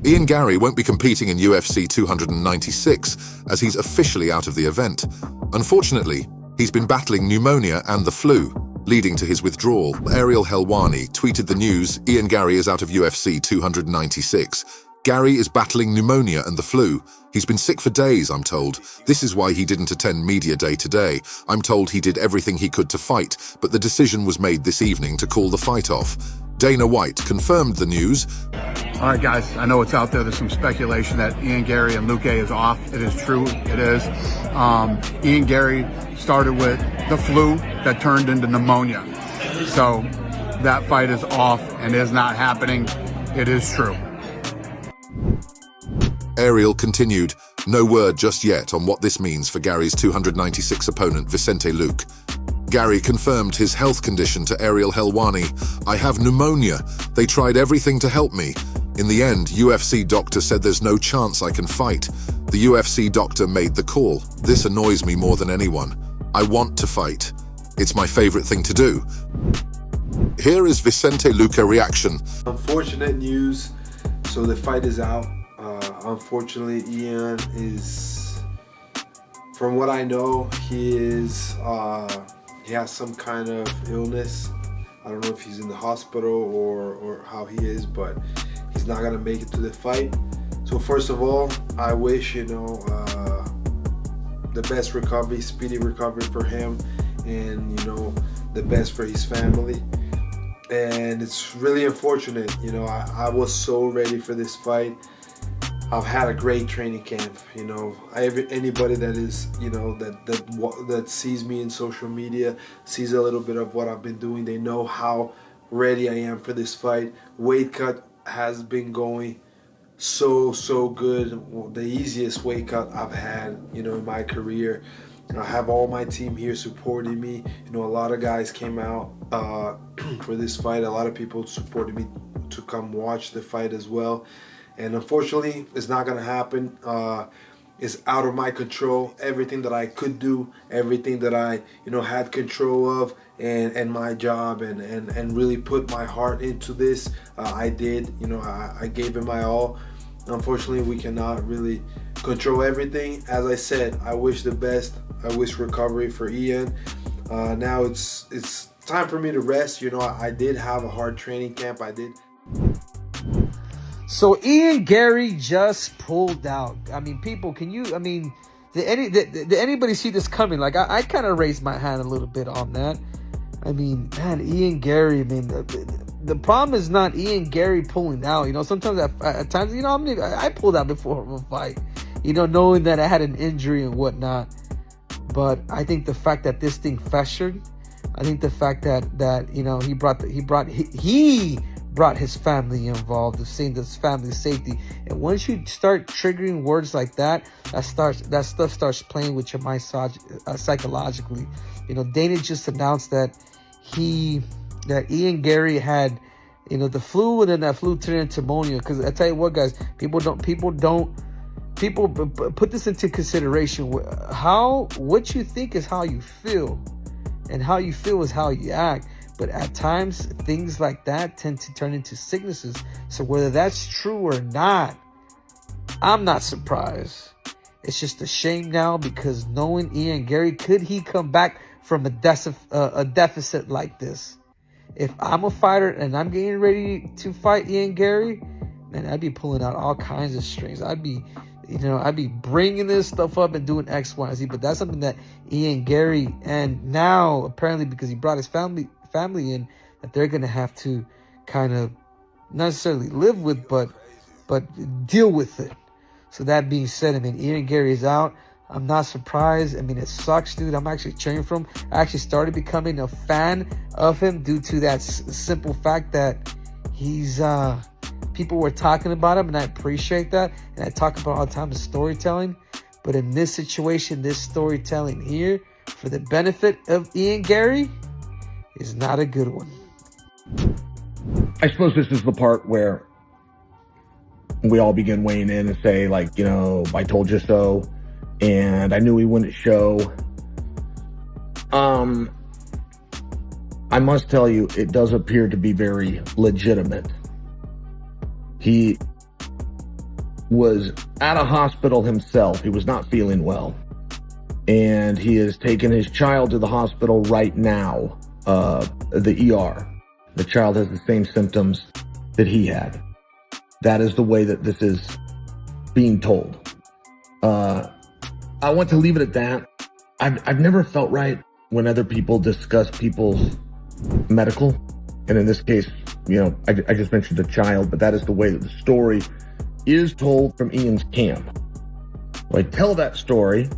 Ian Garry won't be competing in UFC 296 as he's officially out of the event. Unfortunately, he's been battling pneumonia and the flu, leading to his withdrawal. Ariel Helwani tweeted the news: Ian Garry is out of UFC 296. Garry is battling pneumonia and the flu. He's been sick for days, I'm told. This is why he didn't attend media day today. I'm told he did everything he could to fight, but the decision was made this evening to call the fight off. Dana White confirmed the news. All right, guys, I know it's out there. There's some speculation that Ian Garry and Luque is off. It is true. It is. Ian Garry started with the flu that turned into pneumonia. So that fight is off and is not happening. It is true. Ariel continued, no word just yet on what this means for Garry's 296 opponent Vicente Luque. Garry confirmed his health condition to Ariel Helwani. I have pneumonia. They tried everything to help me. In the end, UFC doctor said there's no chance I can fight. The UFC doctor made the call. This annoys me more than anyone. I want to fight. It's my favorite thing to do. Here is Vicente Luque reaction. Unfortunate news. So the fight is out. Unfortunately, Ian is, from what I know, he has some kind of illness. I don't know if he's in the hospital or how he is, but he's not gonna make it to the fight. So first of all, I wish, the best recovery, speedy recovery for him, and the best for his family. And it's really unfortunate. I was so ready for this fight. I've had a great training camp. Anybody that is, that sees me in social media, sees a little bit of what I've been doing, they know how ready I am for this fight. Weight cut has been going so good. The easiest weight cut I've had, in my career. I have all my team here supporting me. A lot of guys came out for this fight. A lot of people supported me to come watch the fight as well. And unfortunately, it's not gonna happen. It's out of my control. Everything that I could do, everything that I, had control of, and my job, and really put my heart into this, I did. I gave it my all. Unfortunately, we cannot really control everything. As I said, I wish the best. I wish recovery for Ian. Now it's time for me to rest. I did have a hard training camp. I did. So Ian Garry just pulled out. I mean, people, did anybody see this coming? Like, I kind of raised my hand a little bit on that. I mean, man, Ian Garry, the problem is not Ian Garry pulling out. Sometimes at times, I pulled out before a fight, knowing that I had an injury and whatnot. But I think the fact that this thing festered, I think the fact that he brought his family involved, saying this family's safety. And once you start triggering words like that, that stuff starts playing with your mind psychologically. Dana just announced that Ian Garry had, the flu, and then that flu turned into pneumonia. Because I tell you what, guys, people put this into consideration. What you think is how you feel, and how you feel is how you act. But at times, things like that tend to turn into sicknesses. So whether that's true or not, I'm not surprised. It's just a shame now, because knowing Ian Garry, could he come back from a deficit like this? If I'm a fighter and I'm getting ready to fight Ian Garry, man, I'd be pulling out all kinds of strings. I'd be bringing this stuff up and doing X, Y, and Z. But that's something that Ian Garry, and now apparently because he brought his family in, that they're going to have to kind of not necessarily live with, but deal with it. So that being said, Ian Garry is out. I'm not surprised. It sucks, dude. I'm actually cheering for him. I actually started becoming a fan of him due to that simple fact that he's people were talking about him, and I appreciate that. And I talk about all the time the storytelling. But in this situation, this storytelling here, for the benefit of Ian Garry, is not a good one. I suppose this is the part where we all begin weighing in and say, I told you so, and I knew he wouldn't show. I must tell you, it does appear to be very legitimate. He was at a hospital himself. He was not feeling well. And he has taken his child to the hospital right now, the ER. The child has the same symptoms that he had. That is the way that this is being told. I want to leave it at that. I've never felt right when other people discuss people's medical. And in this case, you know, I just mentioned a child, but that is the way that the story is told from Ian's camp. So I tell that story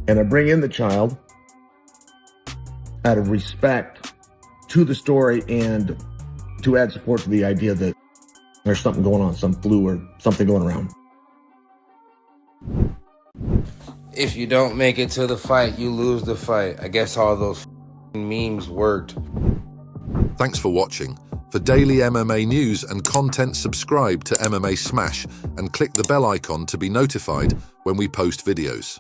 and I bring in the child out of respect to the story and to add support to the idea that there's something going on, some flu or something going around. If you don't make it to the fight, you lose the fight. I guess all those memes worked. Thanks for watching. For daily MMA news and content, subscribe to MMA Smash and click the bell icon to be notified when we post videos.